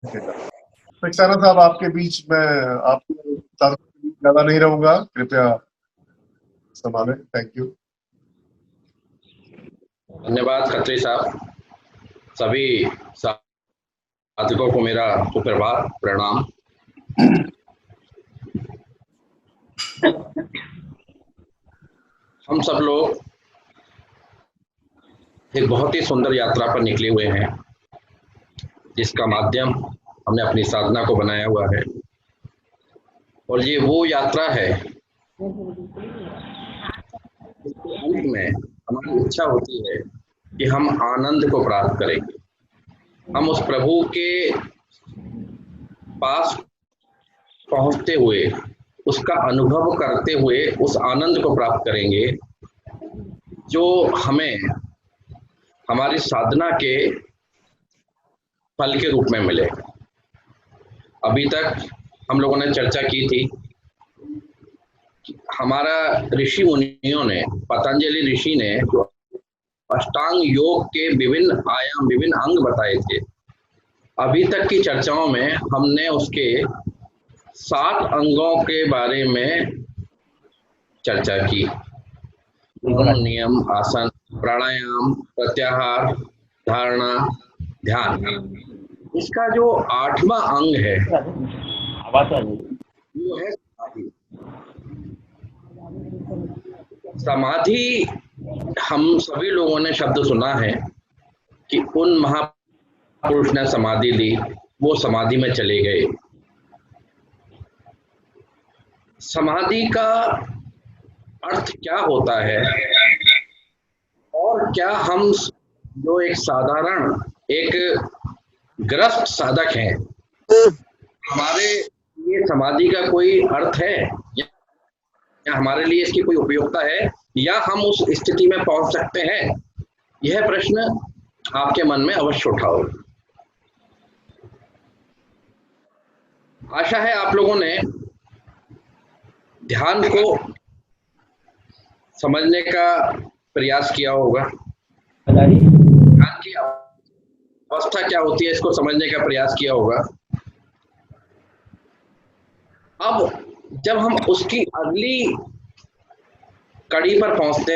सक्सेना साहब, आपके बीच में आपको ज्यादा नहीं रहूंगा, कृपया संभालें। Thank you. धन्यवाद खत्री साहब। सभी साधकों को मेरा सुप्रभात प्रणाम। हम सब लोग एक बहुत ही सुंदर यात्रा पर निकले हुए हैं, जिसका माध्यम हमने अपनी साधना को बनाया हुआ है। और ये वो यात्रा है जिसके अंत में हमारी इच्छा होती है कि हम आनंद को प्राप्त करेंगे, हम उस प्रभु के पास पहुंचते हुए उसका अनुभव करते हुए उस आनंद को प्राप्त करेंगे जो हमें हमारी साधना के फल के रूप में मिले। अभी तक हम लोगों ने चर्चा की थी, हमारा ऋषि मुनियों ने, पतंजलि ऋषि ने जो अष्टांग योग के विभिन्न आयाम, विभिन्न अंग बताए थे, अभी तक की चर्चाओं में हमने उसके 7 अंगों के बारे में चर्चा की। नियम, आसन, प्राणायाम, प्रत्याहार, धारणा, ध्यान। इसका जो 8वां अंग है वो है समाधि। समाधि, हम सभी लोगों ने शब्द सुना है कि उन महापुरुष ने समाधि ली, वो समाधि में चले गए। समाधि का अर्थ क्या होता है और क्या हम जो एक साधारण, एक ग्रस्त साधक हैं, हमारे लिए समाधि का कोई अर्थ है या हमारे लिए इसकी कोई उपयोगिता है, या हम उस स्थिति में पहुंच सकते हैं? यह प्रश्न आपके मन में अवश्य उठा होगा। आशा है आप लोगों ने ध्यान को समझने का प्रयास किया होगा, ध्यान की अवस्था क्या होती है इसको समझने का प्रयास किया होगा। अब जब हम उसकी अगली कड़ी पर पहुंचते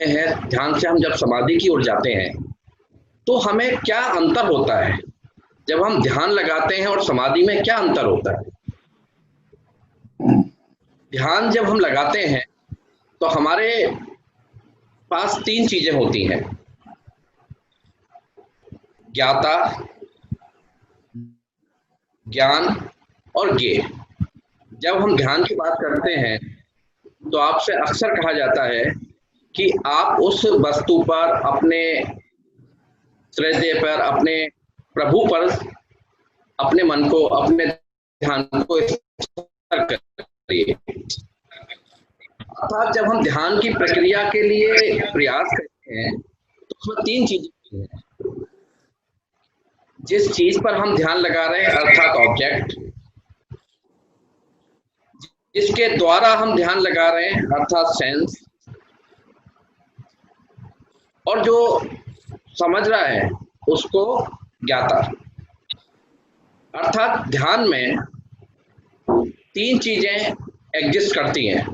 हैं, ध्यान से हम जब समाधि की ओर जाते हैं, तो हमें क्या अंतर होता है? जब हम ध्यान लगाते हैं और समाधि में क्या अंतर होता है? ध्यान जब हम लगाते हैं तो हमारे पास 3 चीजें होती हैं: ज्ञाता, ज्ञान और ज्ञेय। जब हम ध्यान की बात करते हैं तो आपसे अक्सर कहा जाता है कि आप उस वस्तु पर, अपने हृदय पर, अपने प्रभु पर अपने मन को, अपने ध्यान को स्थिर करिए। अर्थात जब हम ध्यान की प्रक्रिया के लिए प्रयास करते हैं तो उसमें 3 चीजें हैं। जिस चीज पर हम ध्यान लगा रहे हैं अर्थात ऑब्जेक्ट, जिसके द्वारा हम ध्यान लगा रहे हैं अर्थात सेंस, और जो समझ रहा है उसको ज्ञाता। अर्थात ध्यान में 3 चीजें एग्जिस्ट करती हैं: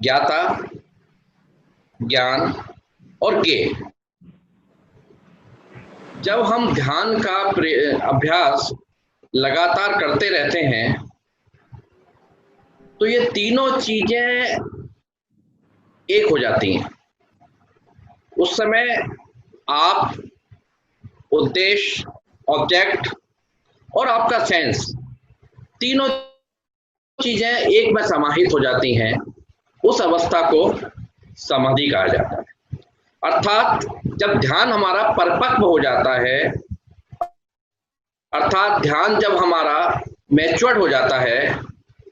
ज्ञाता, ज्ञान और ज्ञेय। जब हम ध्यान का अभ्यास लगातार करते रहते हैं तो ये तीनों चीजें एक हो जाती हैं। उस समय आप, उद्देश्य, ऑब्जेक्ट और आपका सेंस, तीनों चीजें एक में समाहित हो जाती हैं। उस अवस्था को समाधि कहा जाता है। अर्थात जब ध्यान हमारा परिपक्व हो जाता है, अर्थात ध्यान जब हमारा मैच्योर्ड हो जाता है,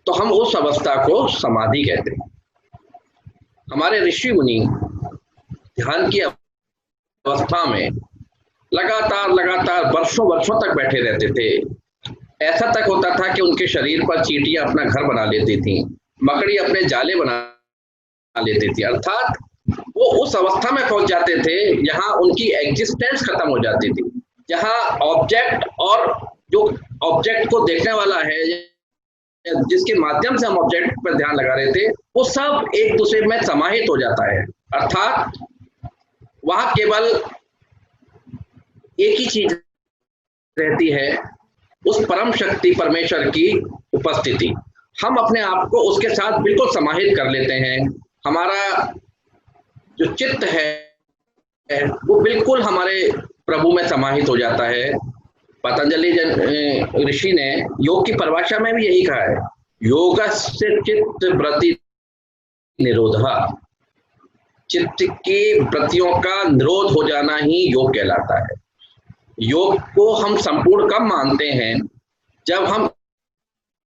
तो हम उस अवस्था को समाधि कहते हैं। हमारे ऋषि मुनि ध्यान की अवस्था में लगातार वर्षों वर्षों तक बैठे रहते थे। ऐसा तक होता था कि उनके शरीर पर चींटियां अपना घर बना लेती थी, मकड़ी अपने जाले बना लेती थी। अर्थात वो उस अवस्था में पहुंच जाते थे जहां उनकी एग्जिस्टेंस खत्म हो जाती थी। जहां ऑब्जेक्ट और जो ऑब्जेक्ट को देखने वाला है, जिसके माध्यम से हम ऑब्जेक्ट पर ध्यान लगा रहे थे, वो सब एक दूसरे में समाहित हो जाता है। अर्थात वहां केवल एक ही चीज रहती है, उस परम शक्ति परमेश्वर की उपस्थिति। हम अपने आप को उसके साथ बिल्कुल समाहित कर लेते हैं। हमारा जो चित्त है वो बिल्कुल हमारे प्रभु में समाहित हो जाता है। पतंजलि ऋषि ने योग की परिभाषा में भी यही कहा है, योगस्य चित्त वृत्ति निरोधा। चित्त की वृत्तियों का निरोध हो जाना ही योग कहलाता है। योग को हम संपूर्ण कब मानते हैं? जब हम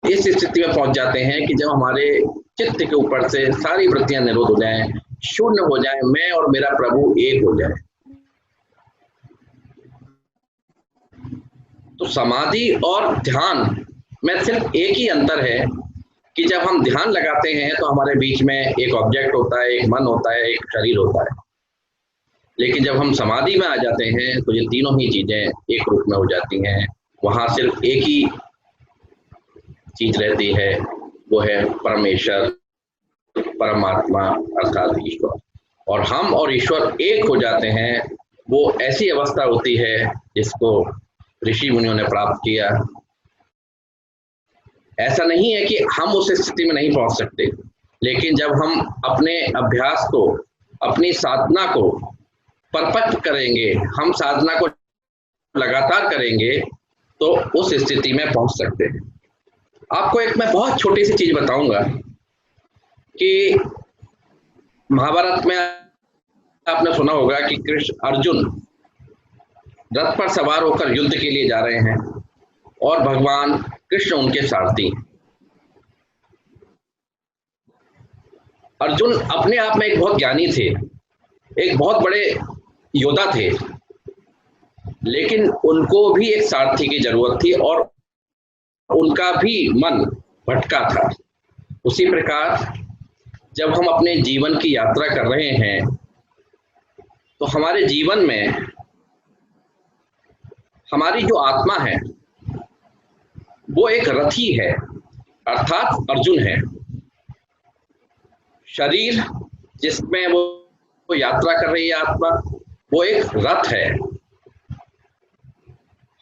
इस स्थिति में पहुंच जाते हैं कि जब हमारे चित्त के ऊपर से सारी वृत्तियां निरोध हो जाएं, शून्य हो जाए, मैं और मेरा प्रभु एक हो जाए। तो समाधि और ध्यान में सिर्फ एक ही अंतर है कि जब हम ध्यान लगाते हैं तो हमारे बीच में एक ऑब्जेक्ट होता है, एक मन होता है, एक शरीर होता है। लेकिन जब हम समाधि में आ जाते हैं तो ये तीनों ही चीजें एक रूप में हो जाती हैं। वहां सिर्फ एक ही चीज रहती है, वो है परमेश्वर, परमात्मा अर्थात ईश्वर। और हम और ईश्वर एक हो जाते हैं। वो ऐसी अवस्था होती है जिसको ऋषि मुनियों ने प्राप्त किया। ऐसा नहीं है कि हम उस स्थिति में नहीं पहुंच सकते, लेकिन जब हम अपने अभ्यास को, अपनी साधना को परफेक्ट करेंगे, हम साधना को लगातार करेंगे, तो उस स्थिति में पहुंच सकते हैं। आपको एक मैं बहुत छोटी सी चीज बताऊंगा कि महाभारत में आपने सुना होगा कि कृष्ण अर्जुन रथ पर सवार होकर युद्ध के लिए जा रहे हैं और भगवान कृष्ण उनके सारथी। अर्जुन अपने आप में एक बहुत ज्ञानी थे, एक बहुत बड़े योद्धा थे, लेकिन उनको भी एक सारथी की जरूरत थी और उनका भी मन भटका था। उसी प्रकार जब हम अपने जीवन की यात्रा कर रहे हैं तो हमारे जीवन में हमारी जो आत्मा है वो एक रथी है, अर्थात अर्जुन है। शरीर जिसमें वो यात्रा कर रही है आत्मा, वो एक रथ है।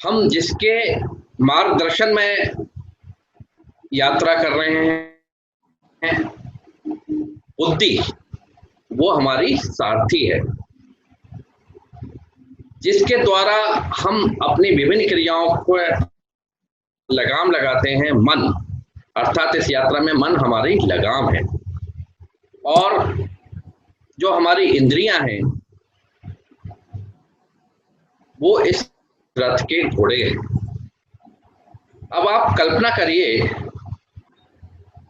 हम जिसके मार्गदर्शन में यात्रा कर रहे हैं, बुद्धि, वो हमारी सारथी है। जिसके द्वारा हम अपनी विभिन्न क्रियाओं को लगाम लगाते हैं, मन, अर्थात इस यात्रा में मन हमारी लगाम है। और जो हमारी इंद्रियां हैं वो इस रथ के घोड़े हैं। अब आप कल्पना करिए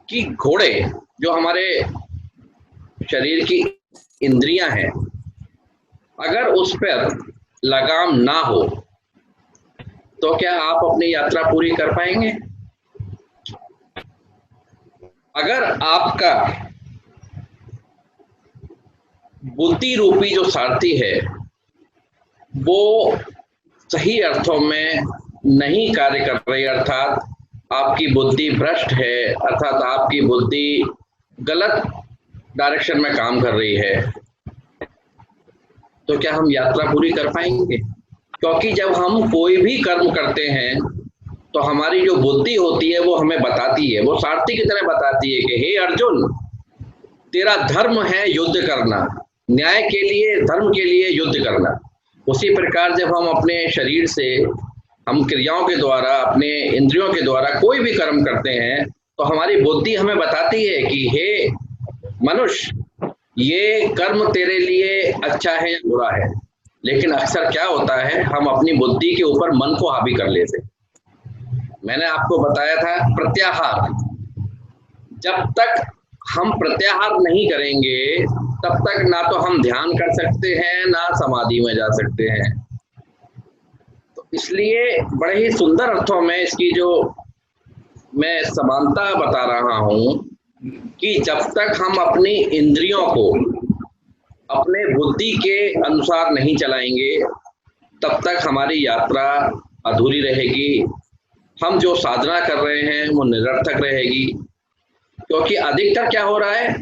कि घोड़े, जो हमारे शरीर की इंद्रियां हैं, अगर उस पर लगाम ना हो तो क्या आप अपनी यात्रा पूरी कर पाएंगे? अगर आपका बुद्धि रूपी जो सारथी है वो सही अर्थों में नहीं कार्य कर रही, अर्थात आपकी बुद्धि भ्रष्ट है, अर्थात आपकी बुद्धि गलत डायरेक्शन में काम कर रही है, तो क्या हम यात्रा पूरी कर पाएंगे? क्योंकि जब हम कोई भी कर्म करते हैं तो हमारी जो बुद्धि होती है वो हमें बताती है, वो सारथी की तरह बताती है कि हे अर्जुन, तेरा धर्म है युद्ध करना, न्याय के लिए, धर्म के लिए युद्ध करना। उसी प्रकार जब हम अपने शरीर से, हम क्रियाओं के द्वारा, अपने इंद्रियों के द्वारा कोई भी कर्म करते हैं तो हमारी बुद्धि हमें बताती है कि हे मनुष्य, ये कर्म तेरे लिए अच्छा है या बुरा है। लेकिन अक्सर क्या होता है, हम अपनी बुद्धि के ऊपर मन को हावी कर लेते। मैंने आपको बताया था प्रत्याहार, जब तक हम प्रत्याहार नहीं करेंगे तब तक ना तो हम ध्यान कर सकते हैं, ना समाधि में जा सकते हैं। तो इसलिए बड़े ही सुंदर अर्थों में इसकी जो मैं समानता बता रहा हूं कि जब तक हम अपनी इंद्रियों को अपने बुद्धि के अनुसार नहीं चलाएंगे तब तक हमारी यात्रा अधूरी रहेगी। हम जो साधना कर रहे हैं वो निरर्थक रहेगी, क्योंकि अधिकतर क्या हो रहा है,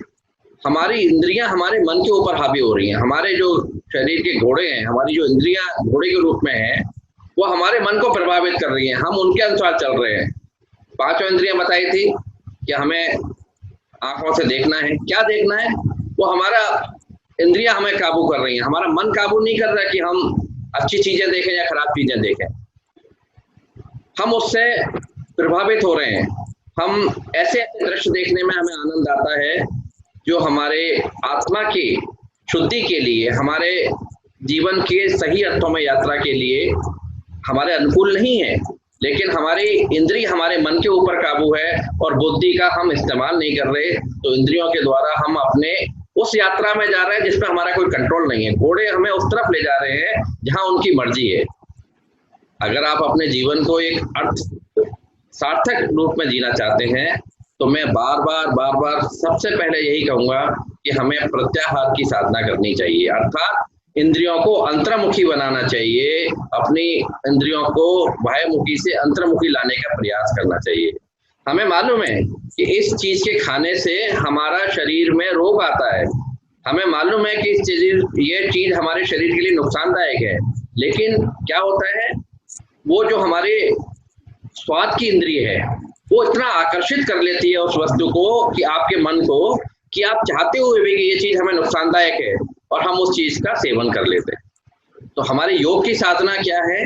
हमारी इंद्रियां हमारे मन के ऊपर हावी हो रही हैं। हमारे जो शरीर के घोड़े हैं, हमारी जो इंद्रियां घोड़े के रूप में हैं, वो हमारे मन को प्रभावित कर रही हैं। हम उनके अनुसार चल रहे हैं। पांचों इंद्रियां बताई थी कि हमें आंखों से देखना है। क्या देखना है? वो हमारा इंद्रियां हमें काबू कर रही हैं। हमारा मन काबू नहीं कर रहा कि हम अच्छी चीजें देखें या खराब चीजें देखें। हम उससे प्रभावित हो रहे हैं। हम ऐसे ऐसे दृश्य देखने में हमें आनंद आता है जो हमारे आत्मा की शुद्धि के लिए, हमारे जीवन के सही अर्थों में यात्रा के लिए हमारे अनुकूल नहीं है। लेकिन हमारी इंद्रिय हमारे मन के ऊपर काबू है और बुद्धि का हम इस्तेमाल नहीं कर रहे, तो इंद्रियों के द्वारा हम अपने उस यात्रा में जा रहे हैं जिसमें हमारा कोई कंट्रोल नहीं है। घोड़े हमें उस तरफ ले जा रहे हैं जहां उनकी मर्जी है। अगर आप अपने जीवन को एक अर्थ सार्थक रूप में जीना चाहते हैं तो मैं बार बार सबसे पहले यही कहूंगा कि हमें प्रत्याहार की साधना करनी चाहिए, अर्थात इंद्रियों को अंतर्मुखी बनाना चाहिए। अपनी इंद्रियों को बाह्यमुखी से अंतर्मुखी लाने का प्रयास करना चाहिए। हमें मालूम है कि इस चीज के खाने से हमारा शरीर में रोग आता है। हमें मालूम है कि ये चीज हमारे शरीर के लिए नुकसानदायक है। लेकिन क्या होता है, वो जो हमारे स्वाद की इंद्रिय है वो इतना आकर्षित कर लेती है उस वस्तु को कि आपके मन को, कि आप चाहते हुए भी कि ये चीज हमें नुकसानदायक है और हम उस चीज का सेवन कर लेते हैं। तो हमारे योग की साधना क्या है?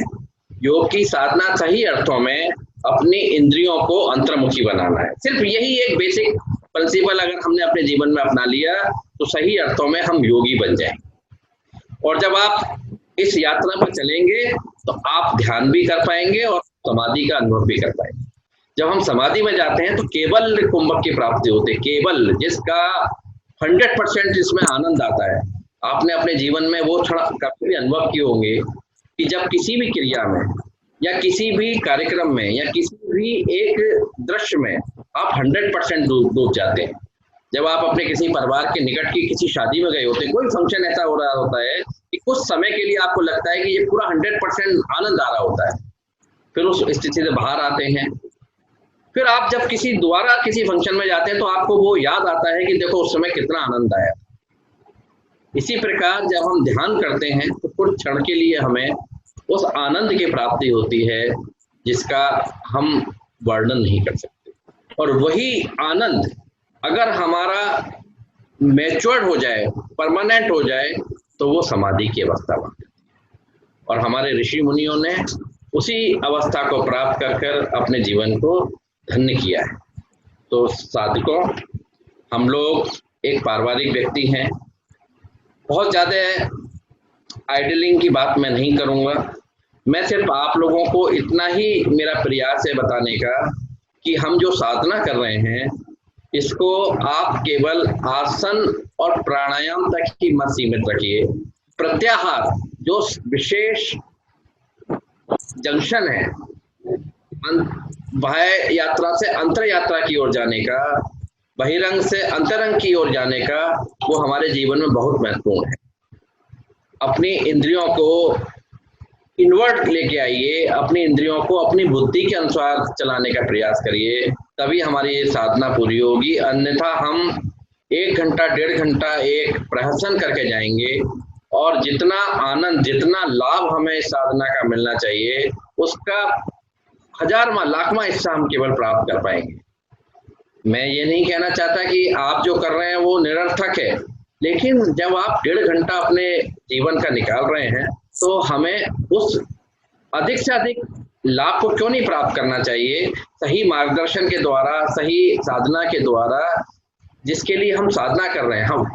योग की साधना सही अर्थों में अपनी इंद्रियों को अंतर्मुखी बनाना है। सिर्फ यही एक बेसिक प्रिंसिपल अगर हमने अपने जीवन में अपना लिया तो सही अर्थों में हम योगी बन जाएंगे। और जब आप इस यात्रा पर चलेंगे तो आप ध्यान भी कर पाएंगे और समाधि का अनुभव भी कर पाएंगे। जब हम समाधि में जाते हैं तो केवल कुंभक की प्राप्ति होती है, केवल जिसका 100% जिसमें आनंद आता है। आपने अपने जीवन में वो क्षण कभी भी अनुभव किए होंगे कि जब किसी भी क्रिया में या किसी भी कार्यक्रम में या किसी भी एक दृश्य में आप 100% डूब जाते हैं। जब आप अपने किसी परिवार के निकट की किसी शादी में गए होते हैं, कोई फंक्शन ऐसा हो रहा होता है कि कुछ समय के लिए आपको लगता है कि ये पूरा 100% आनंद आ रहा होता है। फिर उस स्थिति से बाहर आते हैं। फिर आप जब दोबारा किसी फंक्शन में जाते हैं तो आपको वो याद आता है कि देखो उस समय कितना आनंद आया। इसी प्रकार जब हम ध्यान करते हैं तो कुछ क्षण के लिए हमें उस आनंद की प्राप्ति होती है जिसका हम वर्णन नहीं कर सकते। और वही आनंद अगर हमारा मैच्योर्ड हो जाए, परमानेंट हो जाए, तो वो समाधि की अवस्था बनती है। और हमारे ऋषि मुनियों ने उसी अवस्था को प्राप्त कर अपने जीवन को धन्य किया है। तो साधकों, हम लोग एक पारिवारिक व्यक्ति हैं। बहुत ज़्यादा आइडलिंग की बात मैं नहीं करूँगा। मैं सिर्फ आप लोगों को इतना ही मेरा प्रयास है बताने का कि हम जो साधना कर रहे हैं इसको आप केवल आसन और प्राणायाम तक ही मत सीमित रखिए। प्रत्याहार जो विशेष जंक्शन है बाह्य यात्रा से अंतर यात्रा की ओर जाने का, बहिरंग से अंतरंग की ओर जाने का, वो हमारे जीवन में बहुत महत्वपूर्ण है। अपनी इंद्रियों को इनवर्ट लेके आइए, अपनी इंद्रियों को अपनी बुद्धि के अनुसार चलाने का प्रयास करिए, तभी हमारी ये साधना पूरी होगी। अन्यथा हम 1 घंटा 1.5 घंटा एक प्रहसन करके जाएंगे और जितना आनंद, जितना लाभ हमें इस साधना का मिलना चाहिए उसका 1000वां लाखवां हिस्सा हम केवल प्राप्त कर पाएंगे। मैं ये नहीं कहना चाहता कि आप जो कर रहे हैं वो निरर्थक है, लेकिन जब आप 1.5 घंटा अपने जीवन का निकाल रहे हैं तो हमें उस अधिक से अधिक लाभ को क्यों नहीं प्राप्त करना चाहिए? सही मार्गदर्शन के द्वारा, सही साधना के द्वारा, जिसके लिए हम साधना कर रहे हैं। हम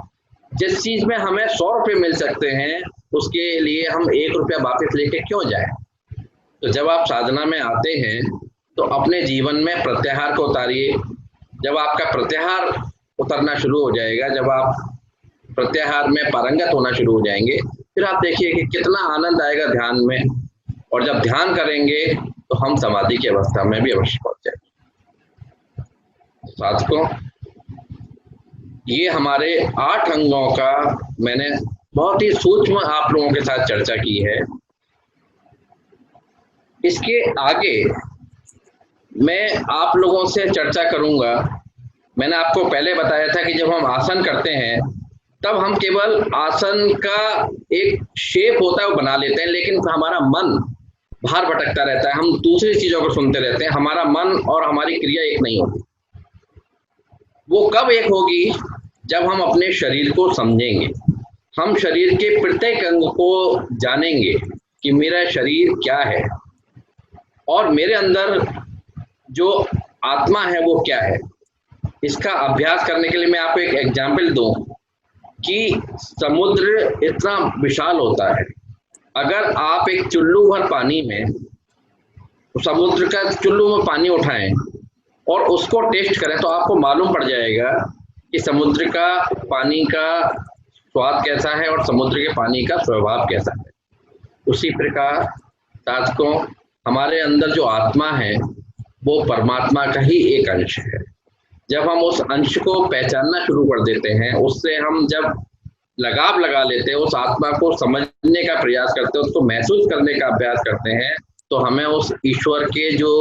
जिस चीज में हमें 100 रुपये मिल सकते हैं उसके लिए हम 1 रुपया वापस लेके क्यों जाए? तो जब आप साधना में आते हैं तो अपने जीवन में प्रत्याहार को उतारिए। जब आपका प्रत्याहार उतरना शुरू हो जाएगा, जब आप प्रत्याहार में पारंगत होना शुरू हो जाएंगे, फिर आप देखिए कि कितना आनंद आएगा ध्यान में। और जब ध्यान करेंगे तो हम समाधि की अवस्था में भी अवश्य पहुंच जाएंगे। साधकों, ये हमारे 8 अंगों का मैंने बहुत ही सूक्ष्म आप लोगों के साथ चर्चा की है। इसके आगे मैं आप लोगों से चर्चा करूंगा। मैंने आपको पहले बताया था कि जब हम आसन करते हैं तब हम केवल आसन का एक शेप होता है वो बना लेते हैं, लेकिन हमारा मन बाहर भटकता रहता है, हम दूसरी चीजों को सुनते रहते हैं, हमारा मन और हमारी क्रिया एक नहीं होती। वो कब एक होगी? जब हम अपने शरीर को समझेंगे, हम शरीर के प्रत्येक अंग को जानेंगे कि मेरा शरीर क्या है और मेरे अंदर जो आत्मा है वो क्या है। इसका अभ्यास करने के लिए मैं आपको एक एग्जाम्पल दूं कि समुद्र इतना विशाल होता है, अगर आप एक चुल्लू भर पानी में, समुद्र का चुल्लू में पानी उठाएं और उसको टेस्ट करें तो आपको मालूम पड़ जाएगा कि समुद्र का पानी का स्वाद कैसा है और समुद्र के पानी का स्वभाव कैसा है। उसी प्रकार साधकों, हमारे अंदर जो आत्मा है वो परमात्मा का ही एक अंश है। जब हम उस अंश को पहचानना शुरू कर देते हैं, उससे हम जब लगाव लगा लेते हैं, उस आत्मा को समझने का प्रयास करते हैं, उसको महसूस करने का अभ्यास करते हैं, तो हमें उस ईश्वर के जो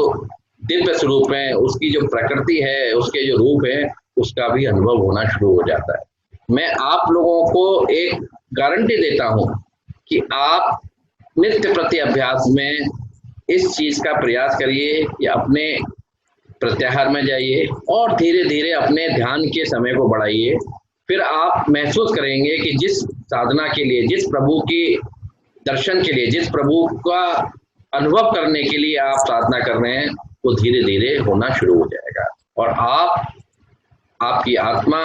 दिव्य स्वरूप है, उसकी जो प्रकृति है, उसके जो रूप है, उसका भी अनुभव होना शुरू हो जाता है। मैं आप लोगों को एक गारंटी देता हूं कि आप नित्य प्रति अभ्यास में इस चीज का प्रयास करिए कि अपने प्रत्याहार में जाइए और धीरे धीरे अपने ध्यान के समय को बढ़ाइए। फिर आप महसूस करेंगे कि जिस साधना के लिए, जिस प्रभु की दर्शन के लिए, जिस प्रभु का अनुभव करने के लिए आप साधना कर रहे हैं, वो धीरे धीरे होना शुरू हो जाएगा और आपकी आत्मा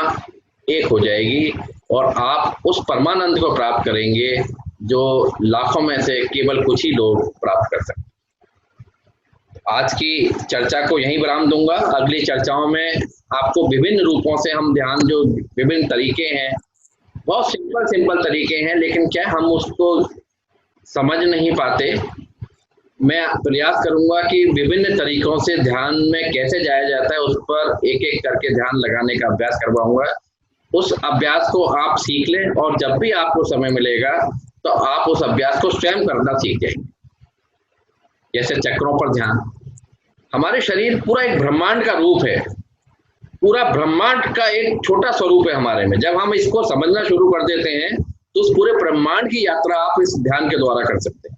एक हो जाएगी और आप उस परमानंद को प्राप्त करेंगे जो लाखों में से केवल कुछ ही लोग प्राप्त कर सकते हैं। आज की चर्चा को यहीं विराम दूंगा। अगली चर्चाओं में आपको विभिन्न रूपों से हम ध्यान, जो विभिन्न तरीके हैं, बहुत सिंपल सिंपल तरीके हैं, लेकिन क्या हम उसको समझ नहीं पाते। मैं प्रयास करूंगा कि विभिन्न तरीकों से ध्यान में कैसे जाया जाता है उस पर एक एक करके ध्यान लगाने का अभ्यास करवाऊंगा। उस अभ्यास को आप सीख लें और जब भी आपको समय मिलेगा तो आप उस अभ्यास को स्वयं करना सीख जाएंगे। जैसे चक्रों पर ध्यान, हमारे शरीर पूरा एक ब्रह्मांड का रूप है, पूरा ब्रह्मांड का एक छोटा स्वरूप है हमारे में। जब हम इसको समझना शुरू कर देते हैं तो उस पूरे ब्रह्मांड की यात्रा आप इस ध्यान के द्वारा कर सकते हैं।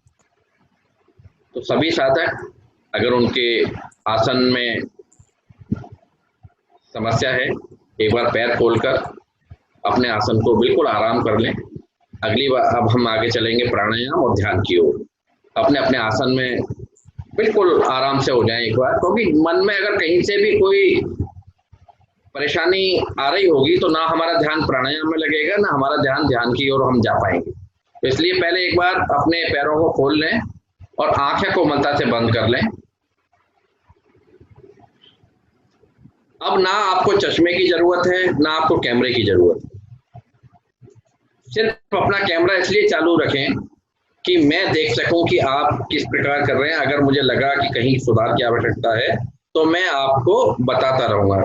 तो सभी साधक, अगर उनके आसन में समस्या है, एक बार पैर खोलकर अपने आसन को बिल्कुल आराम कर लें। अगली बार अब हम आगे चलेंगे प्राणायाम और ध्यान की ओर। अपने अपने आसन में बिल्कुल आराम से हो जाएं एक बार, क्योंकि मन में अगर कहीं से भी कोई परेशानी आ रही होगी तो ना हमारा ध्यान प्राणायाम में लगेगा, ना हमारा ध्यान ध्यान की ओर हम जा पाएंगे। तो इसलिए पहले एक बार अपने पैरों को खोल लें और आंखें कोमलता से बंद कर लें। अब ना आपको चश्मे की जरूरत है, ना आपको कैमरे की जरूरत है। सिर्फ अपना कैमरा इसलिए चालू रखें कि मैं देख सकूं कि आप किस प्रकार कर रहे हैं। अगर मुझे लगा कि कहीं सुधार की आवश्यकता है तो मैं आपको बताता रहूंगा,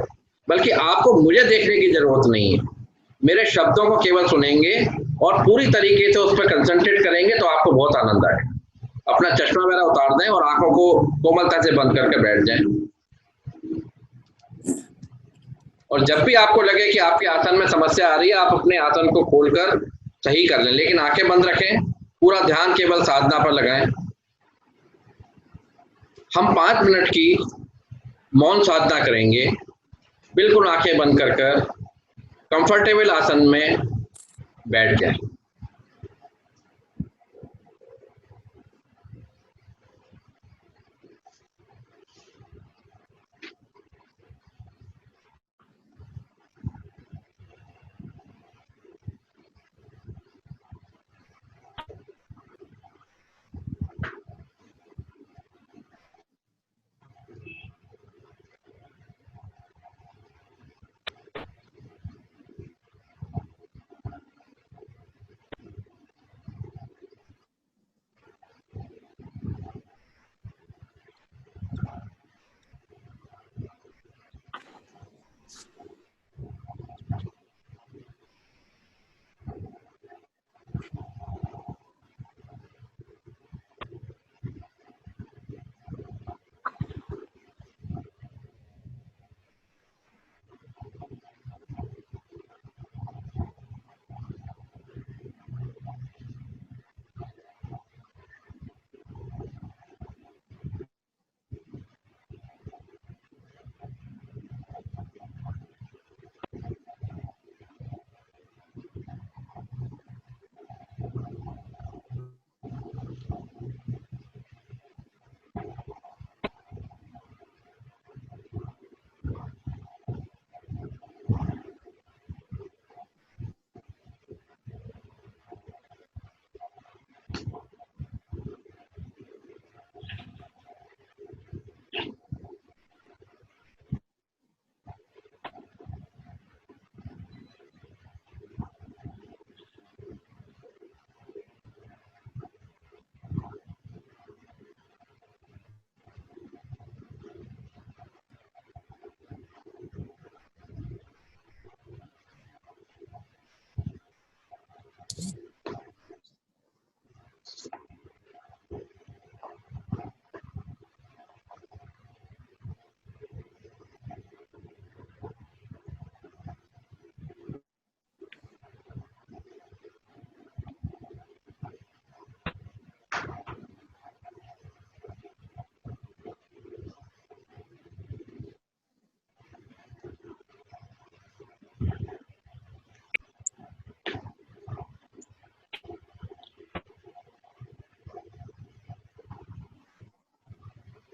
बल्कि आपको मुझे देखने की जरूरत नहीं है, मेरे शब्दों को केवल सुनेंगे और पूरी तरीके से उस पर कंसंट्रेट करेंगे तो आपको बहुत आनंद आएगा। अपना चश्मा वगैरह उतार दें और आंखों को कोमलता से बंद करके बैठ जाएं। और जब भी आपको लगे कि आपके आसन में समस्या आ रही है, आप अपने आसन को खोलकर सही कर लें, लेकिन आंखें बंद रखें, पूरा ध्यान केवल साधना पर लगाएं। हम 5 मिनट की मौन साधना करेंगे, बिल्कुल आंखें बंद कर कर कंफर्टेबल आसन में बैठ जाएं।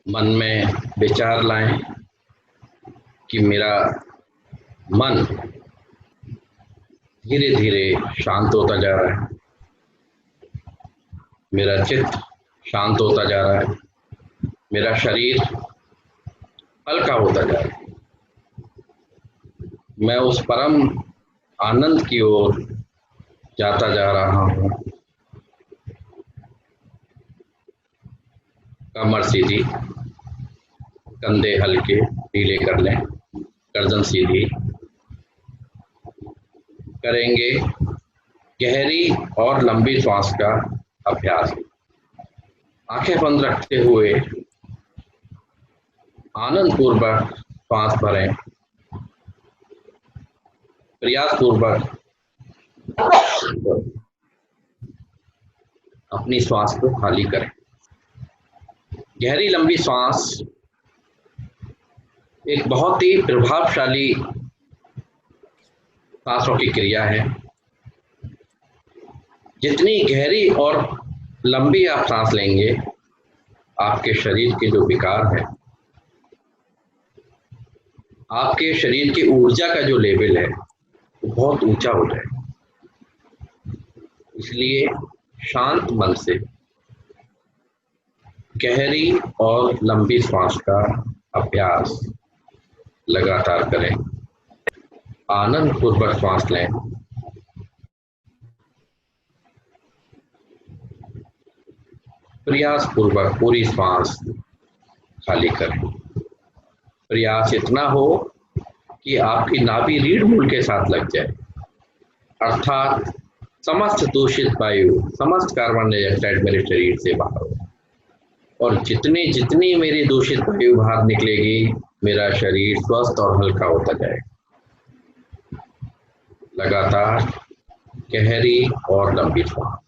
मन में विचार लाएं कि मेरा मन धीरे धीरे शांत होता जा रहा है, मेरा चित्त शांत होता जा रहा है, मेरा शरीर हल्का होता जा रहा है। मैं उस परम आनंद की ओर जाता जा रहा हूँ। कमर सीधी, कंधे हल्के ढीले कर लें, गर्दन सीधी करेंगे। गहरी और लंबी श्वास का अभ्यास। आंखें बंद रखते हुए आनंद पूर्वक श्वास भरें, प्रयास पूर्वक अपनी श्वास को खाली करें। गहरी लंबी श्वास एक बहुत ही प्रभावशाली सांसों की क्रिया है। जितनी गहरी और लंबी आप सांस लेंगे, आपके शरीर के जो विकार है, आपके शरीर की ऊर्जा का जो लेवल है वो बहुत ऊंचा हो जाए। इसलिए शांत मन से गहरी और लंबी श्वास का अभ्यास लगातार करें। आनंद पूर्वक श्वास लें, प्रयास पूर्वक पूरी श्वास खाली करें। प्रयास इतना हो कि आपकी नाभि रीढ़ मूल के साथ लग जाए, अर्थात समस्त दूषित वायु, समस्त कार्बन डाइऑक्साइड मेरे शरीर से बाहर हो। और जितनी जितनी मेरी दूषित वायु बाहर निकलेगी, मेरा शरीर स्वस्थ और हल्का होता जाएगा। लगातार गहरी और लंबी श्वास,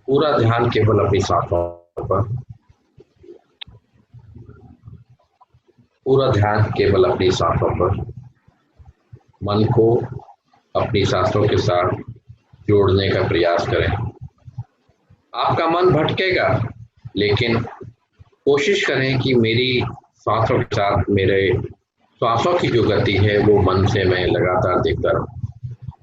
पूरा ध्यान केवल अपनी सांसों पर, पूरा ध्यान केवल अपनी सांसों पर। मन को अपनी सांसों के साथ जोड़ने का प्रयास करें। आपका मन भटकेगा, लेकिन कोशिश करें कि मेरी सांसों के साथ मेरे श्वासों की जो गति है वो मन से मैं लगातार देखता रहूं।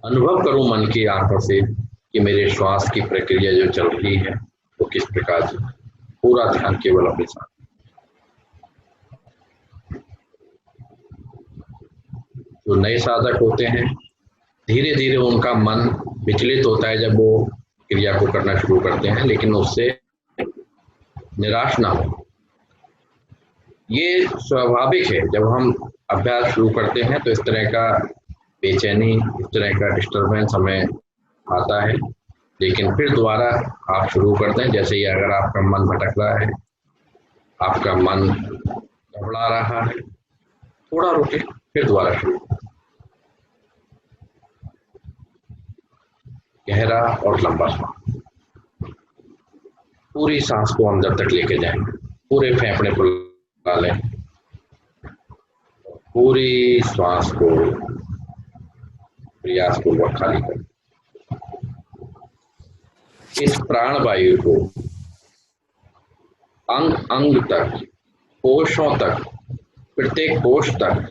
अनुभव करूं मन की आंखों से कि मेरे श्वास की प्रक्रिया जो चल रही है वो किस प्रकार से। पूरा ध्यान केवल अपनी सांस। जो नए साधक होते हैं, धीरे धीरे उनका मन विचलित होता है जब वो क्रिया को करना शुरू करते हैं, लेकिन उससे निराश ना हो। ये स्वाभाविक है, जब हम अभ्यास शुरू करते हैं तो इस तरह का बेचैनी, इस तरह का डिस्टर्बेंस हमें आता है, लेकिन फिर दोबारा आप शुरू करते हैं। जैसे ही अगर आपका मन भटक रहा है, आपका मन घबरा रहा है, थोड़ा रुके, फिर दोबारा शुरू। गहरा और लंबा सांस, पूरी सांस को अंदर तक लेके जाएं, पूरे फेफड़े को ला लें, पूरी श्वास को प्रयास पूर्वक खाली करें। इस प्राण वायु को अंग अंग तक, कोशों तक, प्रत्येक कोश तक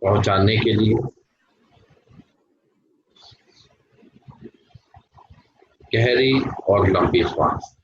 पहुंचाने के लिए गहरी और लंबी श्वास।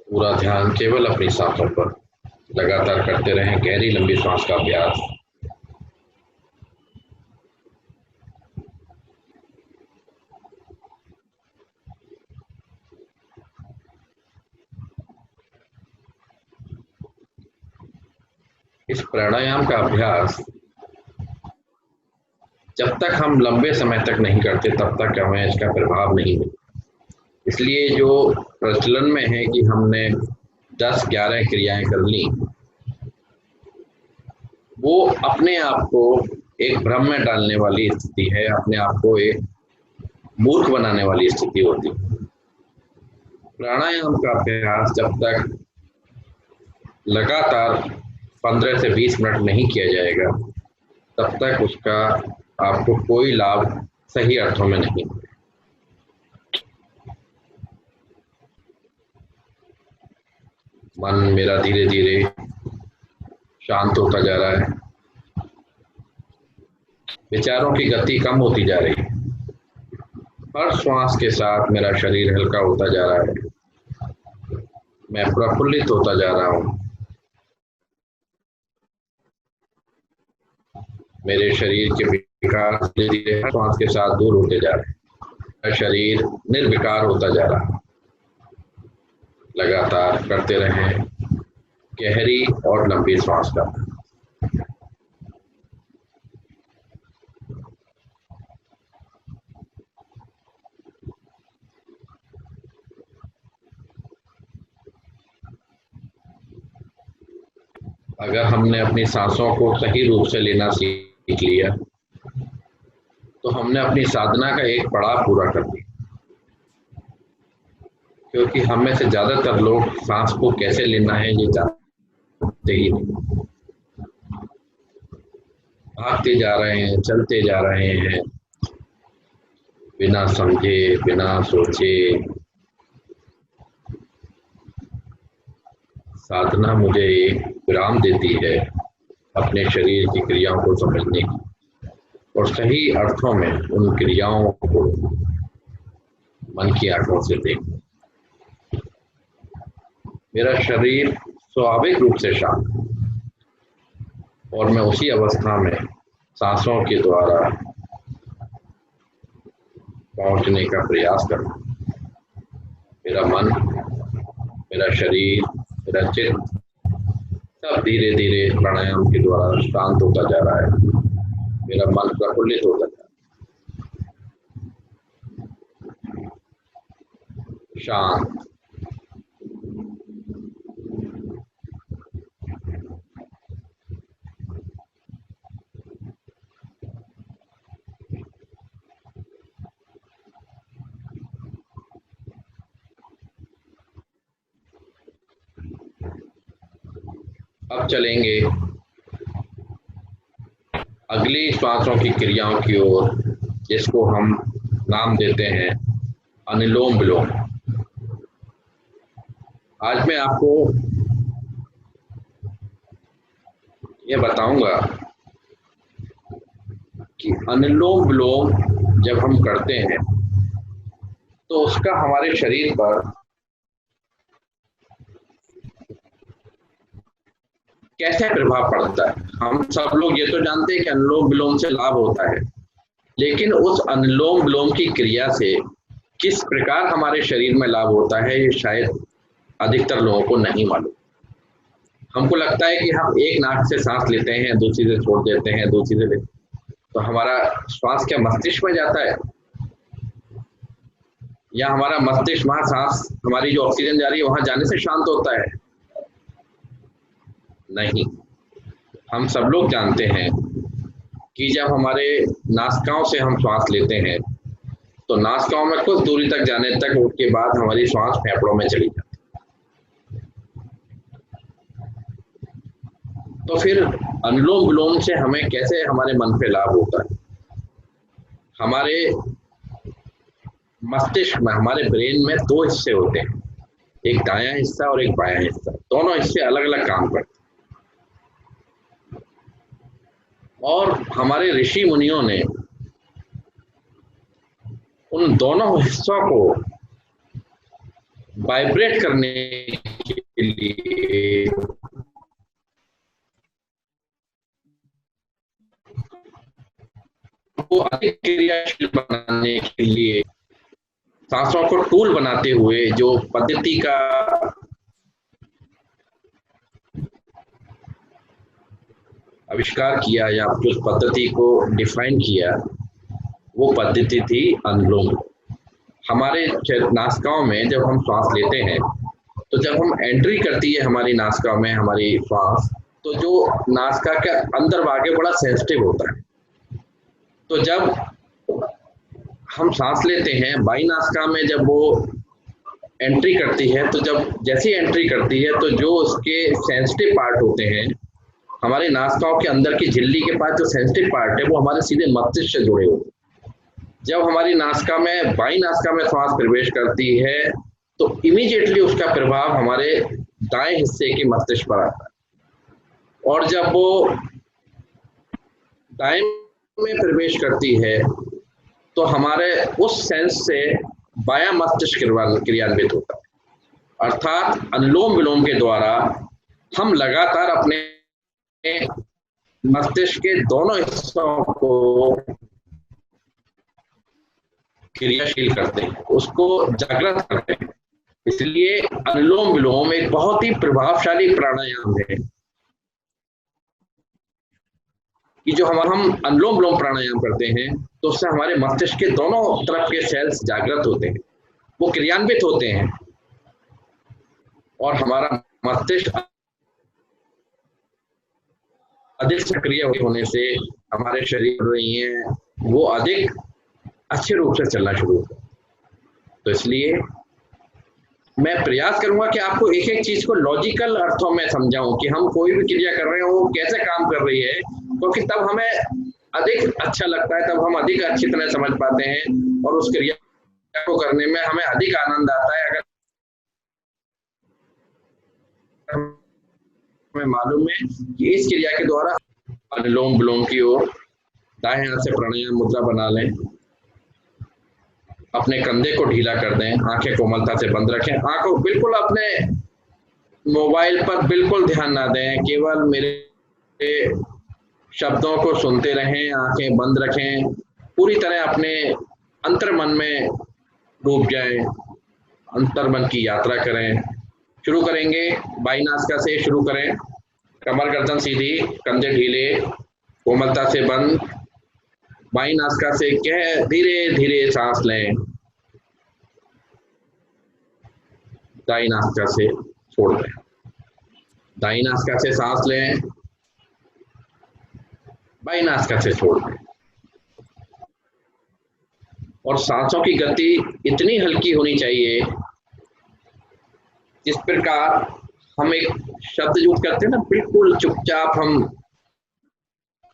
पूरा ध्यान केवल अपनी सांसों पर। लगातार करते रहें गहरी लंबी श्वास का अभ्यास। इस प्राणायाम का अभ्यास जब तक हम लंबे समय तक नहीं करते, तब तक हमें इसका प्रभाव नहीं मिलता। इसलिए जो प्रचलन में है कि हमने 10-11 क्रियाएं कर ली, वो अपने आप को एक भ्रम में डालने वाली स्थिति है, अपने आप को एक मूर्ख बनाने वाली स्थिति होती है। प्राणायाम का अभ्यास जब तक लगातार 15 से 20 मिनट नहीं किया जाएगा, तब तक उसका आपको कोई लाभ सही अर्थों में नहीं। मन मेरा धीरे धीरे शांत होता जा रहा है, विचारों की गति कम होती जा रही है। हर श्वास के साथ मेरा शरीर हल्का होता जा रहा है, मैं प्रफुल्लित होता जा रहा हूँ। मेरे शरीर के विकार धीरे धीरे हर श्वास के साथ दूर होते जा रहे हैं। मेरा शरीर निर्विकार होता जा रहा है। लगातार करते रहें गहरी और लंबी श्वास का। अगर हमने अपनी सांसों को सही रूप से लेना सीख लिया तो हमने अपनी साधना का एक पड़ाव पूरा कर दिया, क्योंकि हम में से ज्यादातर लोग सांस को कैसे लेना है ये जानते ही नहीं। भागते जा रहे हैं, चलते जा रहे हैं, बिना समझे, बिना सोचे। साधना मुझे एक विराम देती है अपने शरीर की क्रियाओं को समझने की और सही अर्थों में उन क्रियाओं को मन की आंखों से देखना। मेरा शरीर स्वाभाविक रूप से शांत और मैं उसी अवस्था में सांसों के द्वारा पहुंचने का प्रयास करता हूँ। मेरा मन, मेरा शरीर, मेरा चित्त सब धीरे धीरे प्राणायाम के द्वारा शांत होता जा रहा है। मेरा मन प्रफुल्लित होता जा रहा है। शांत, अब चलेंगे अगली श्वासों की क्रियाओं की ओर, जिसको हम नाम देते हैं अनुलोम विलोम। आज मैं आपको ये बताऊंगा कि अनुलोम विलोम जब हम करते हैं तो उसका हमारे शरीर पर कैसे प्रभाव पड़ता है। हम सब लोग ये तो जानते हैं कि अनुलोम विलोम से लाभ होता है, लेकिन उस अनुलोम विलोम की क्रिया से किस प्रकार हमारे शरीर में लाभ होता है ये शायद अधिकतर लोगों को नहीं मालूम। हमको लगता है कि हम एक नाक से सांस लेते हैं, दूसरी से छोड़ देते हैं, दूसरी से लेते हैं, तो हमारा श्वास क्या मस्तिष्क में जाता है, या हमारा मस्तिष्क वहां सांस हमारी जो ऑक्सीजन जा रही है वहां जाने से शांत होता है? नहीं। हम सब लोग जानते हैं कि जब हमारे नासिकाओं से हम श्वास लेते हैं तो नासिकाओं में कुछ दूरी तक जाने तक उसके बाद हमारी श्वास फेफड़ों में चली जाती है। तो फिर अनुलोम विलोम से हमें कैसे हमारे मन पे लाभ होता है? हमारे मस्तिष्क में, हमारे ब्रेन में दो हिस्से होते हैं, एक दायां हिस्सा और एक बायां हिस्सा। दोनों हिस्से अलग अलग काम करते हैं और हमारे ऋषि मुनियों ने उन दोनों हिस्सों को वाइब्रेट करने के लिए, को अधिक क्रियाशील बनाने के लिए, सांसों को टूल बनाते हुए जो पद्धति का आविष्कार किया या उस पद्धति को डिफाइन किया, वो पद्धति थी अनुलोम। हमारे नासिकाओं में जब हम श्वास लेते हैं तो जब हम एंट्री करती है हमारी नासिकाओं में हमारी श्वास, तो जो नासिका के अंदर भाग है बड़ा सेंसिटिव होता है। तो जब हम सांस लेते हैं बाई नासिका में, जब वो एंट्री करती है, तो जब जैसी एंट्री करती है तो जो उसके सेंसिटिव पार्ट होते हैं, हमारे नासिकाओं के अंदर की झिल्ली के पास जो सेंसिटिव पार्ट है वो हमारे सीधे मस्तिष्क से जुड़े होते हैं। जब हमारी नासिका में बाई नासिका में श्वास प्रवेश करती है तो इमीडिएटली उसका प्रभाव हमारे दाएं हिस्से के मस्तिष्क पर आता है, और जब वो दाएं में प्रवेश करती है तो हमारे उस सेंस से बायां मस्तिष्क क्रियान्वित होता है। अर्थात अनुलोम विलोम के द्वारा हम लगातार अपने मस्तिष्क के दोनों हिस्सों को क्रियाशील करते हैं, उसको जागृत करते हैं। इसलिए अनुलोम विलोम एक बहुत ही प्रभावशाली प्राणायाम है कि जो हम अनुलोम विलोम प्राणायाम करते हैं तो उससे हमारे मस्तिष्क के दोनों तरफ के सेल्स जागृत होते हैं, वो क्रियान्वित होते हैं, और हमारा मस्तिष्क अधिक सक्रिय होने से हमारे शरीर रही है वो अधिक अच्छे रूप से चलना शुरू होगा। तो इसलिए मैं प्रयास करूंगा कि आपको एक एक चीज को लॉजिकल अर्थों में समझाऊं कि हम कोई भी क्रिया कर रहे हो वो कैसे काम कर रही है, क्योंकि तब हमें अधिक अच्छा लगता है, तब हम अधिक अच्छी तरह समझ पाते हैं और उस क्रिया को करने में हमें अधिक आनंद आता है। अगर हमें मालूम है कि इस क्रिया के द्वारा अनुलोम विलोम की ओर दाएं हाथ से प्राणायाम मुद्रा बना लें, अपने कंधे को ढीला कर दें, आंखें कोमलता से बंद रखें, आंखों बिल्कुल अपने मोबाइल पर बिल्कुल ध्यान ना दें, केवल मेरे शब्दों को सुनते रहें, आंखें बंद रखें, पूरी तरह अपने अंतर्मन में डूब जाएं, अंतर्मन की यात्रा करें। शुरू करेंगे बाई नासिका से, शुरू करें, कमर गर्दन सीधी, कंधे ढीले, कोमलता से बंद, बाई नासिका से कह धीरे धीरे सांस लें, दाई नासिका से छोड़ दें, दाई नासिका से सांस लें, बाई नासिका से छोड़ दें। और सांसों की गति इतनी हल्की होनी चाहिए जिस प्रकार हम एक शब्द यूज करते हैं ना, बिल्कुल चुपचाप हम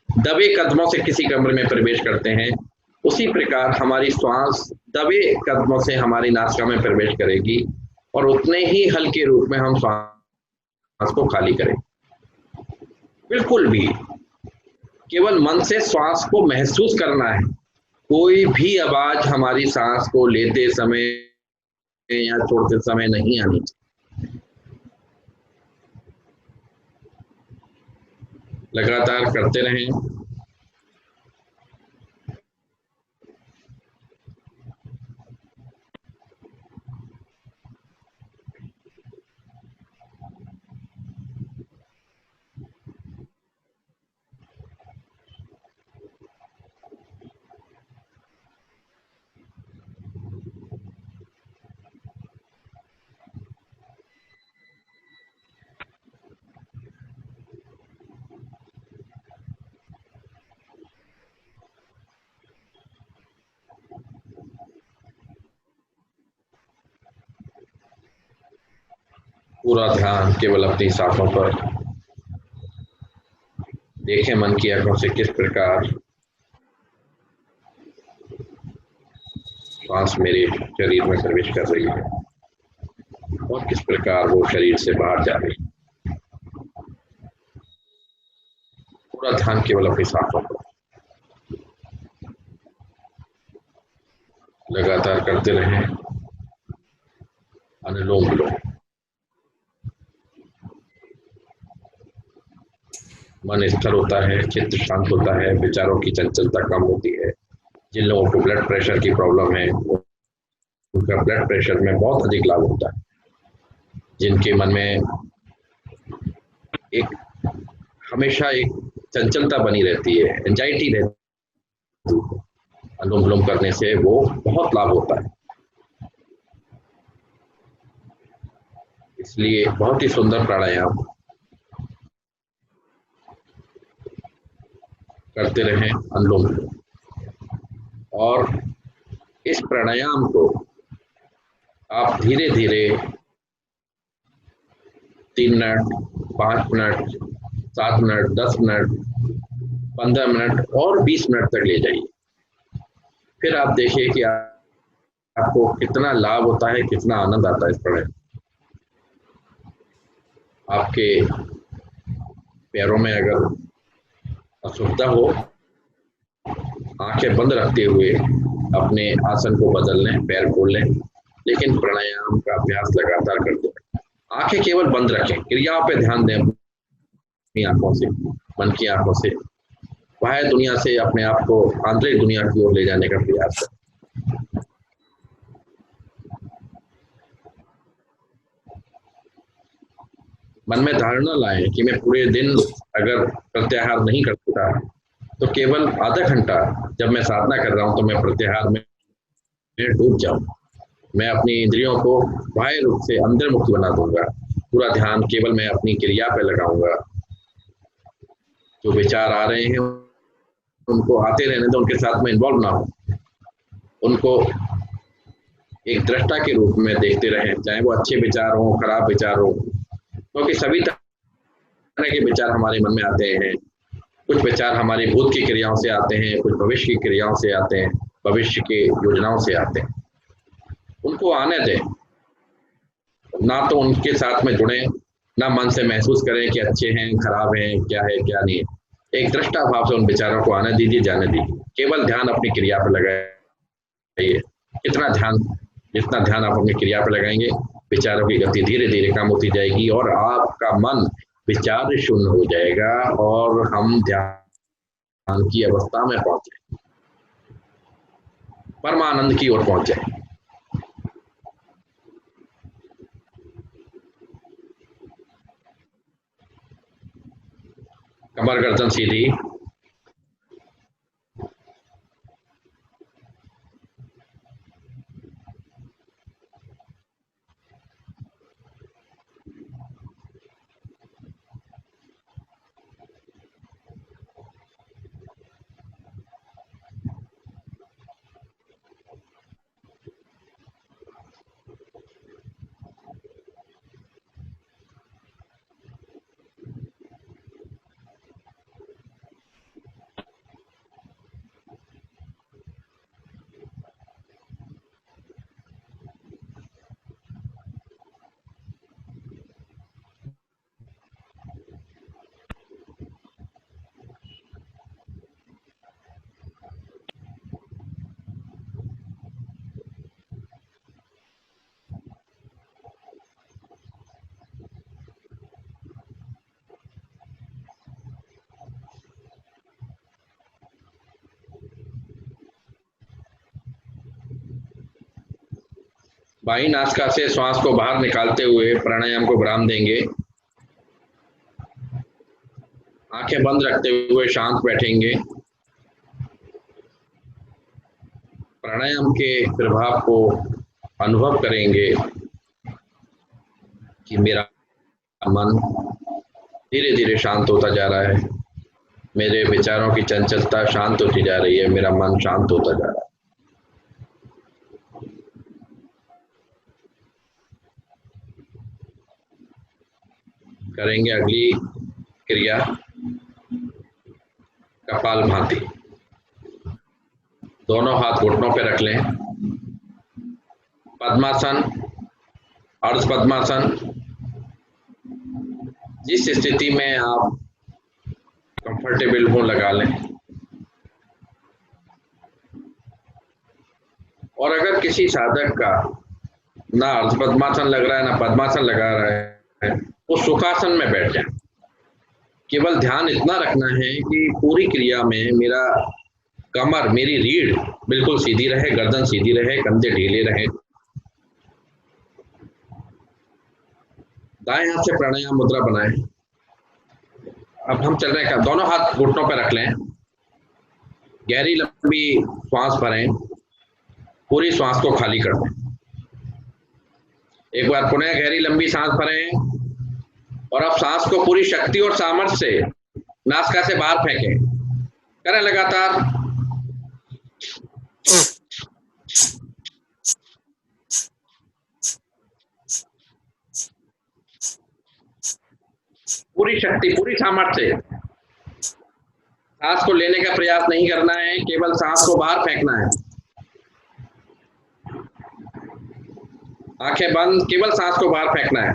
दबे कदमों से किसी कमरे में प्रवेश करते हैं, उसी प्रकार हमारी श्वास दबे कदमों से हमारी नासिका में प्रवेश करेगी और उतने ही हल्के रूप में हम श्वास को खाली करें। बिल्कुल भी केवल मन से श्वास को महसूस करना है, कोई भी आवाज हमारी सांस को लेते समय या छोड़ते समय नहीं आनी चाहिए। लगातार करते रहें। पूरा ध्यान केवल अपनी सांसों पर, देखें मन की आंखों से किस प्रकार श्वास मेरे शरीर में प्रवेश कर रही है और किस प्रकार वो शरीर से बाहर जा रही है। पूरा ध्यान केवल अपनी सांसों पर, लगातार करते रहें अनुलोम विलोम। मन स्थिर होता है, चित्त शांत होता है, विचारों की चंचलता कम होती है। जिन लोगों को ब्लड प्रेशर की प्रॉब्लम है उनका ब्लड प्रेशर में बहुत अधिक लाभ होता है। जिनके मन में एक हमेशा एक चंचलता बनी रहती है, एंजाइटी रहती है, अनुलोम विलोम करने से वो बहुत लाभ होता है। इसलिए बहुत ही सुंदर प्राणायाम। करते रहें अनुलोम विलोम। और इस प्राणायाम को आप धीरे धीरे 3 minute, 5 minute, 7 minute, 10 minute, 15 minute और 20 मिनट तक ले जाइए। फिर आप देखिए कि आपको कितना लाभ होता है, कितना आनंद आता है इस प्राणायाम। आपके पैरों में अगर असुविधा हो, आंखें बंद रखते हुए अपने आसन को बदल लें, पैर खोल लें, लेकिन प्राणायाम का अभ्यास लगातार करते रहें। आंखें केवल बंद रखें, क्रियाओं पे ध्यान दें अपनी आंखों से, मन की आंखों से। बाह्य दुनिया से अपने आप को आंतरिक दुनिया की ओर ले जाने का प्रयास करें। मन में धारणा लाएं कि मैं पूरे दिन अगर प्रत्याहार नहीं करता तो केवल आधा घंटा जब मैं साधना कर रहा हूं तो मैं प्रत्याहार में डूब जाऊं। मैं अपनी इंद्रियों को बाह्य रूप से अंतर्मुखी बना दूंगा। पूरा ध्यान केवल मैं अपनी क्रिया पे लगाऊंगा। जो विचार आ रहे हैं उनको आते रहने दो, उनके साथ में इन्वॉल्व ना हो। उनको एक दृष्टा के रूप में देखते रहें, चाहे वो अच्छे विचार हो, खराब विचार हो, क्योंकि सभी तरह के विचार हमारे मन में आते हैं। कुछ विचार हमारी भूत की क्रियाओं से आते हैं, कुछ भविष्य की क्रियाओं से आते हैं, भविष्य की योजनाओं से आते हैं। उनको आने दें, ना तो उनके साथ में जुड़े, ना मन से महसूस करें कि अच्छे हैं, खराब हैं, क्या है क्या नहीं है। एक दृष्टा भाव से उन विचारों को आने दीजिए, जाने दीजिए। केवल ध्यान अपनी क्रिया पर लगाइए। जितना ध्यान आप अपनी क्रिया पर लगाएंगे, विचारों की गति धीरे धीरे कम होती जाएगी और आपका मन विचार शून्य हो जाएगा और हम ध्यान की अवस्था में पहुंचे, परमानंद की ओर पहुंचे। कमर गर्दन सीधी, बाई नासिका से श्वास को बाहर निकालते हुए प्राणायाम को विराम देंगे। आंखें बंद रखते हुए शांत बैठेंगे। प्राणायाम के प्रभाव को अनुभव करेंगे कि मेरा मन धीरे धीरे शांत होता जा रहा है, मेरे विचारों की चंचलता शांत होती जा रही है, मेरा मन शांत होता जा रहा है। करेंगे अगली क्रिया कपालभाति। दोनों हाथ घुटनों पे रख लें। पद्मासन, अर्ध पद्मासन, जिस स्थिति में आप कंफर्टेबल हो लगा लें। और अगर किसी साधक का ना अर्ध पद्मासन लग रहा है ना पद्मासन लगा रहा है, वो सुखासन में बैठ जाए। केवल ध्यान इतना रखना है कि पूरी क्रिया में मेरा कमर, मेरी रीढ़ बिल्कुल सीधी रहे, गर्दन सीधी रहे, कंधे ढीले रहे। दाएं हाथ से प्राणायाम मुद्रा बनाएं। अब हम चल रहे हैं, दोनों हाथ घुटनों पर रख लें। गहरी लंबी श्वास भरें, पूरी श्वास को खाली कर दें। एक बार पुनः गहरी लंबी सांस भरें और अब सांस को पूरी शक्ति और सामर्थ्य से नासिका से बाहर फेंकें। करें लगातार। पूरी शक्ति, पूरी सामर्थ्य से सांस को लेने का प्रयास नहीं करना है, केवल सांस को बाहर फेंकना है। आंखें बंद, केवल सांस को बाहर फेंकना है।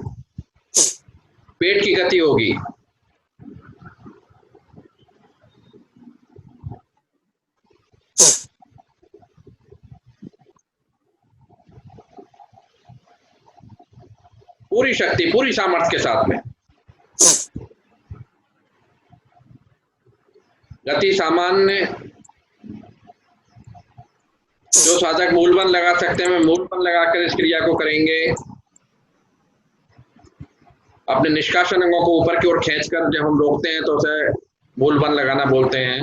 पेट की गति होगी। पूरी शक्ति, पूरी सामर्थ्य के साथ में। गति सामान्य। जो साधक मूलबंध लगा सकते हैं, मूलबंध लगाकर इस क्रिया को करेंगे। अपने निष्कासन अंगों को ऊपर की ओर खींचकर जब हम रोकते हैं तो उसे मूलबंध लगाना बोलते हैं।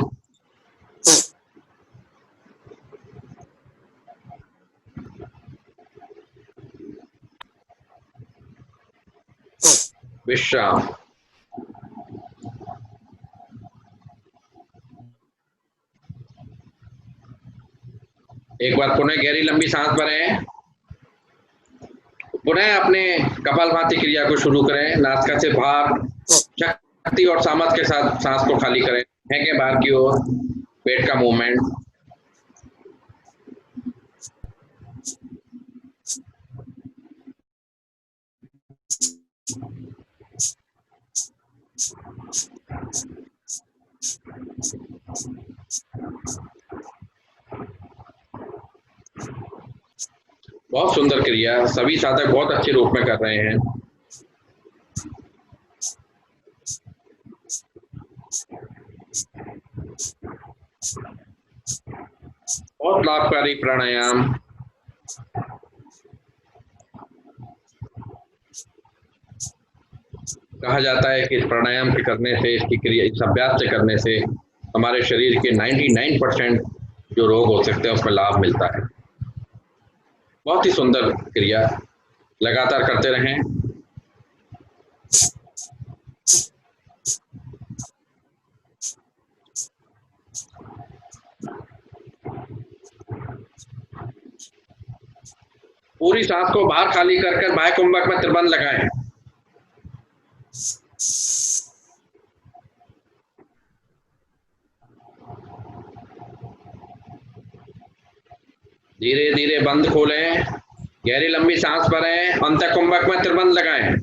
विश्राम। एक बार पुनः गहरी लंबी सांस भरें। पुनः अपने कपालभाति क्रिया को शुरू करें। नासिका से बाहर शक्ति और सामर्थ्य के साथ सांस को खाली करें। फेंकें बाहर की ओर। पेट का मूवमेंट। बहुत सुंदर क्रिया, सभी साधक बहुत अच्छे रूप में कर रहे हैं। बहुत लाभकारी प्राणायाम। कहा जाता है कि इस प्राणायाम के करने से, इसकी क्रिया, इस अभ्यास से करने से हमारे शरीर के 99% जो रोग हो सकते हैं उसमें लाभ मिलता है। बहुत ही सुंदर क्रिया, लगातार करते रहें। पूरी सांस को बाहर खाली कर बाह्य कुंभक में त्रिबंध लगाएं। धीरे धीरे बंद खोलें। गहरी लंबी सांस भरें। अंत कुंभक में त्रिबंध लगाएं।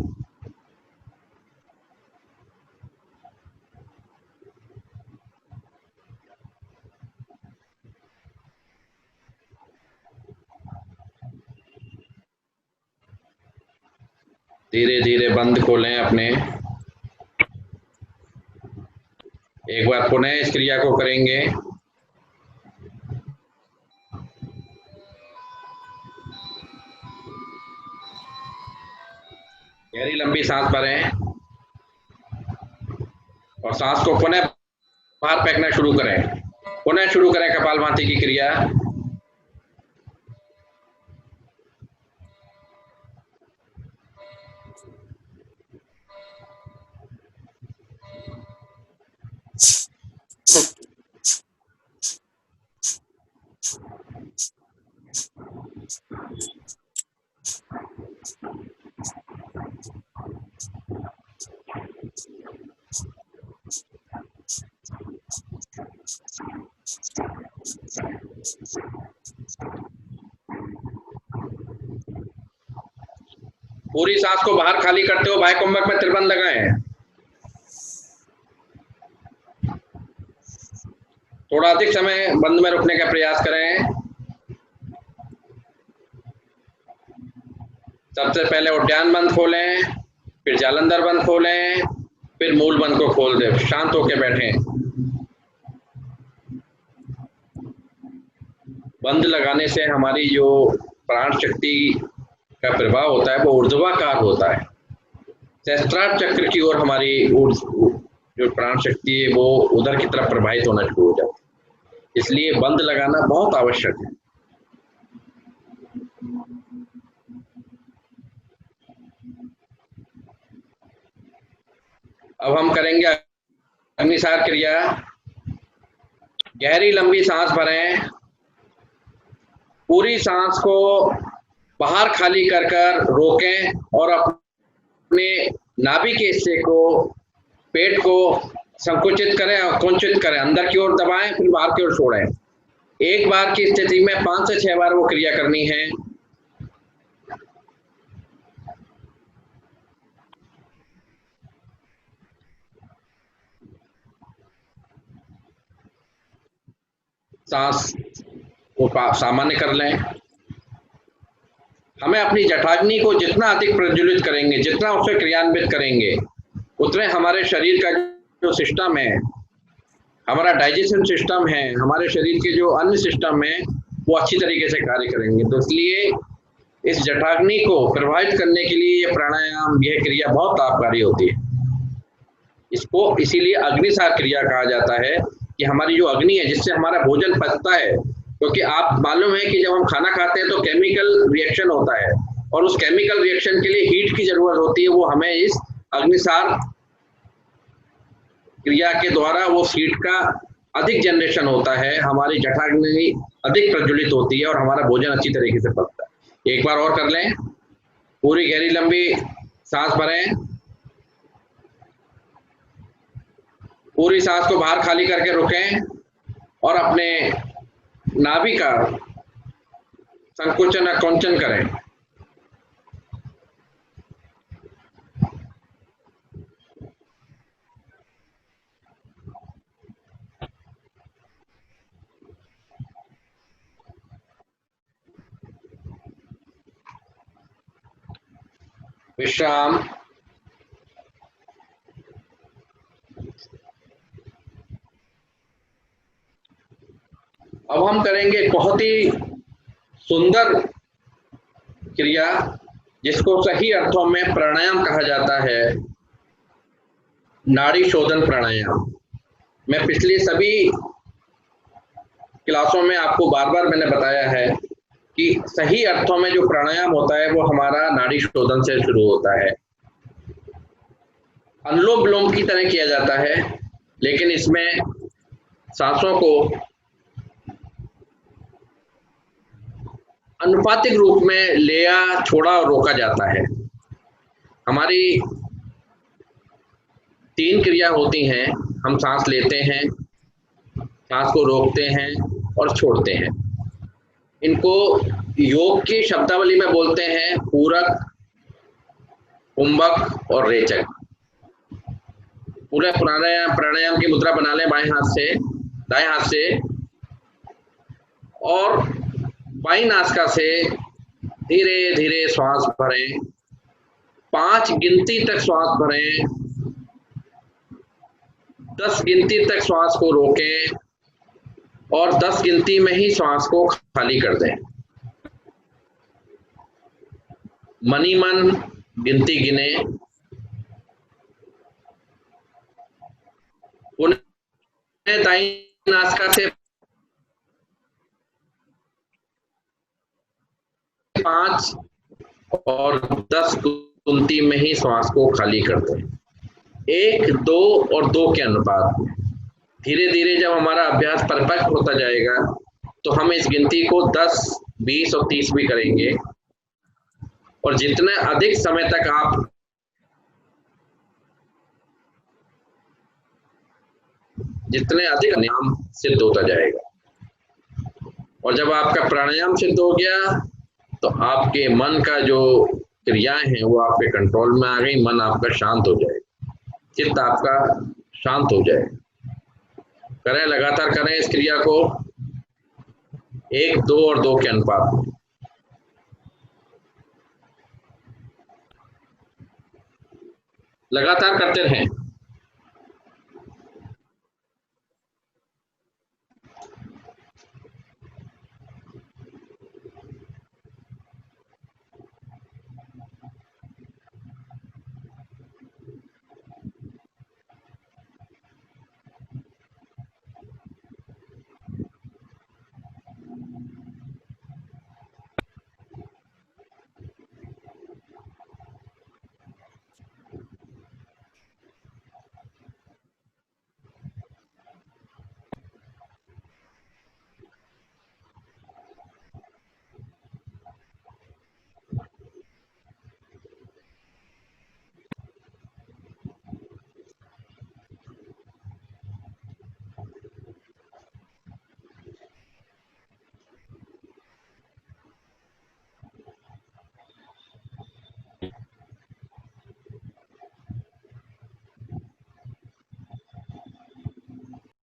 धीरे धीरे बंद खोलें अपने। एक बार पुनः इस क्रिया को करेंगे। गहरी लंबी सांस भरें और सांस को पुनः बाहर फेंकना शुरू करें। पुनः शुरू करें कपालभाति की क्रिया। पूरी सांस को बाहर खाली करते हो बाह्य कुंभक में त्रिबंध लगाएं। थोड़ा अधिक समय बंद में रुकने का प्रयास करें। सबसे पहले उद्यान बंद खोलें, फिर जालंधर बंद खोलें, फिर मूल बंद को खोल दें। शांत होकर बैठें। बंद लगाने से हमारी जो प्राण शक्ति का प्रभाव होता है वो ऊर्ध्वाकार होता है। सहस्त्रार चक्र की ओर हमारी जो प्राण शक्ति है वो उधर की तरफ प्रवाहित होना शुरू हो जाती है। इसलिए बंद लगाना बहुत आवश्यक है। अब हम करेंगे अग्निसार क्रिया। गहरी लंबी सांस भरें। पूरी सांस को बाहर खाली कर कर रोकें और अपने नाभि के हिस्से को, पेट को संकुचित करें और कुंचित करें, अंदर की ओर दबाएं फिर बाहर की ओर छोड़ें। एक बार की स्थिति में 5 से 6 बार वो क्रिया करनी है। सांस को सामान्य कर लें। हमें अपनी जठराग्नि को जितना अधिक प्रज्वलित करेंगे, जितना उसे क्रियान्वित करेंगे, उतने हमारे शरीर का जो सिस्टम है, हमारा डाइजेशन सिस्टम है, हमारे शरीर के जो अन्य सिस्टम है, वो अच्छी तरीके से कार्य करेंगे। तो इसलिए इस जठराग्नि को प्रभावित करने के लिए ये प्राणायाम, यह क्रिया बहुत लाभकारी होती है। इसको इसीलिए अग्निसार क्रिया कहा जाता है कि हमारी जो अग्नि है, जिससे हमारा भोजन पचता है, क्योंकि आप मालूम है कि जब हम खाना खाते हैं तो केमिकल रिएक्शन होता है और उस केमिकल रिएक्शन के लिए हीट की जरूरत होती है। वो हमें इस अग्निसार क्रिया के द्वारा वो हीट का अधिक जनरेशन होता है, हमारी जठराग्नि अधिक प्रज्वलित होती है और हमारा भोजन अच्छी तरीके से पकता है। एक बार और कर लें। पूरी गहरी लंबी सांस भरें। पूरी सांस को बाहर खाली करके रुकें और अपने नाभि का संकुचन अकुंचन करें। विश्राम। अब हम करेंगे बहुत ही सुंदर क्रिया, जिसको सही अर्थों में प्राणायाम कहा जाता है, नाड़ी शोधन प्राणायाम। मैं पिछली सभी क्लासों में आपको बार बार मैंने बताया है कि सही अर्थों में जो प्राणायाम होता है वो हमारा नाड़ी शोधन से शुरू होता है। अनुलोम विलोम की तरह किया जाता है, लेकिन इसमें सांसों को अनुपातिक रूप में लिया, छोड़ा और रोका जाता है। हमारी 3 क्रिया होती हैं। हम सांस लेते हैं, सांस को रोकते हैं और छोड़ते हैं। इनको योग की शब्दावली में बोलते हैं पूरक, कुंभक और रेचक। पूरा प्राणायाम की मुद्रा बना लें बाएं हाथ से, दाएं हाथ से, और बाईं नासिका से धीरे धीरे श्वास भरें। 5 गिनती तक श्वास भरें, 10 गिनती तक श्वास को रोकें और 10 गिनती में ही श्वास को खाली कर दें। मनी मन गिनती गिने। पुनः दाईं नासिका से 5 और 10 गिनती में ही श्वास को खाली कर दें। 1, 2 और 2 के अनुपात में। धीरे धीरे जब हमारा अभ्यास परिपक्व होता जाएगा तो हम इस गिनती को 10, 20 और 30 भी करेंगे, और जितने अधिक समय तक आप जितने अधिक प्राणायाम सिद्ध होता जाएगा। और जब आपका प्राणायाम सिद्ध हो गया तो आपके मन का जो क्रियाएं हैं वो आपके कंट्रोल में आ गई। मन आपका शांत हो जाएगा, चित्त आपका शांत हो जाएगा। करें, लगातार करें इस क्रिया को 1, 2 और 2 के अनुपात में। लगातार करते रहें।